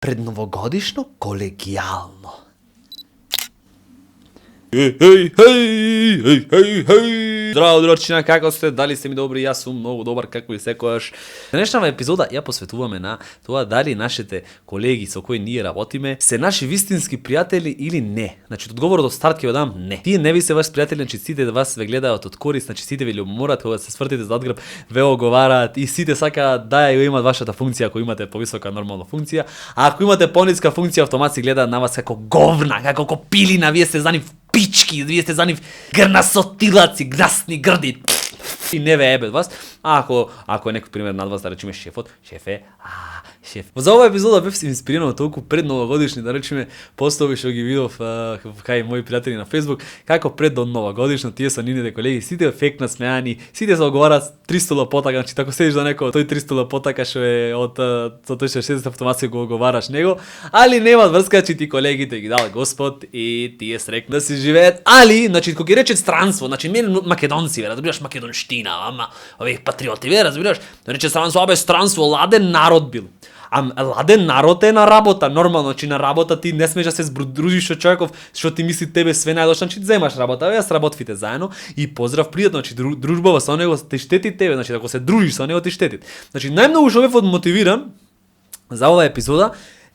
Предновогодишно колегијално. Хеј! Здраво, другарчина, како сте? Дали сте ми добри? Јас сум многу добар, како и секојаш. Денешната епизода ја посветуваме на тоа дали нашите колеги со кои ние работиме се наши вистински пријатели или не. Значи, одговорот од старт ќе го дам не. Тие не ви се ваши пријатели, значи сите вас ве гледаат од корис, значи сите ви љубоморат кога се свртите зад грб, ве оговараат и сите сакаат да ја имаат вашата функција ако имате повисока нормална функција, а ако имате пониска функција автоматски гледаат на вас како говна, како копилина, вие сте за нив пички, вие сте за нив грнасотилаци, гнасни грди. И не ве ебе од вас. А ако е некој пример над вас, да речеме шефот, шеф. За оваа епизода бев инспириран од толку предновогодишни, да речеме, постови што ги видов кај мои пријатели на Facebook, како пред до новогодишно тие со нивните колеги, сите ефектно смеани, сите се оговараат 300 лапотака, значи ако седиш до некој тој 300 лапотака што е од тој што 60 автоматски го оговараш него, али немаат врска, че ти колегите ги дал Господ и тие срекна да си живеат. Али, значи кога ги рече странство, значи мене македонци, разбираш, македонштина, ама овие патриоти, разбираш, да рече странство, ладен народ бил. А ладен народ е на работа, нормално, значи на работа ти не смеш да се дружиш со човеков што ти мисли тебе све најдошно, значи земаш работа, ја сработвите заедно и поздрав пријатно, значи дружбава со него те штети тебе, значи ако се дружиш со него ти штети. Значи најмногу што бев мотивиран за оваа епизода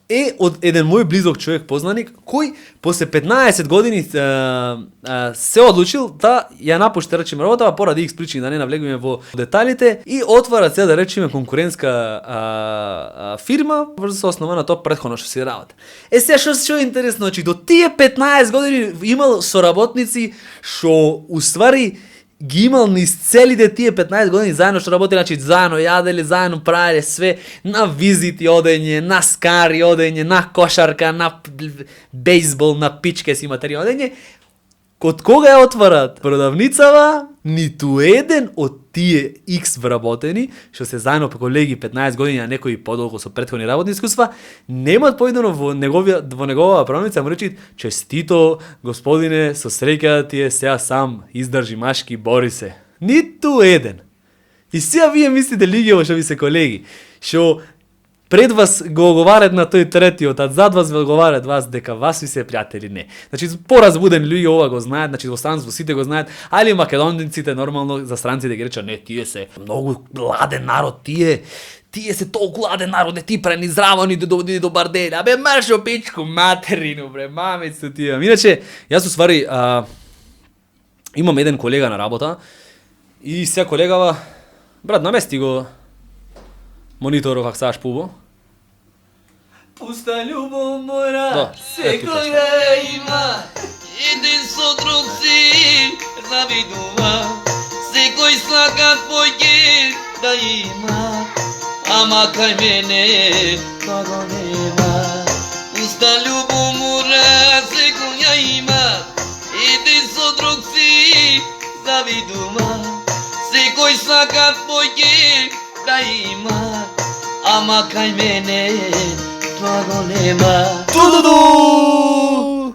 е од еден мој близок човек познаник кој после 15 години се одлучил да ја напушти, речеме, работава поради X причини, да не навлегуваме во деталите, и отвара се, да речеме, конкурентска фирма врз основа на тоа претходно што си работи. Сега што е интересно, значи до тие 15 години имал соработници што уствари ги имал низ целите тие 15 години заедно што работи, значи заедно јаделе, заедно правеле све, на визити одење, на скари одење, на кошарка, на бейсбол, на пичке си материја одење. Од кога ја отварат продавницава, ниту еден од тие X вработени, што се заедно по колеги 15 години, а некои подолго со претходни работни искуства, немаат поидено во неговаа продавница, му речит: честито, господине, со среќа ти е, сега сам издржи машки, бори се. Ниту еден. И сега вие мислите лигево што ви се колеги, што пред вас го оговарат на тој третиот, а зад вас го оговарат вас дека вас ви се пријатели, не. Значи поразбуден луѓе ова го знаат, значи во странство сите го знаат, али македонците нормално за странците ги речат: не, тие се многу ладен народ, тие се толку ладен народ, ти пренизравани до барделя. Абе маршо пичку материну, бре, мамицу тие. Иначе јас уствари имам еден колега на работа и сега колегава, брат, намести го мониторов ако саш пубо. Пуста љубомора, секоја има, един со друг си завидува, секој сака твој да има, ама кај мене тоа нема. Пуста љубомора, секоја има, един со друг си завидува, секој сака твој да има, ама кај мене тоа го нема. Ту-ду-ду!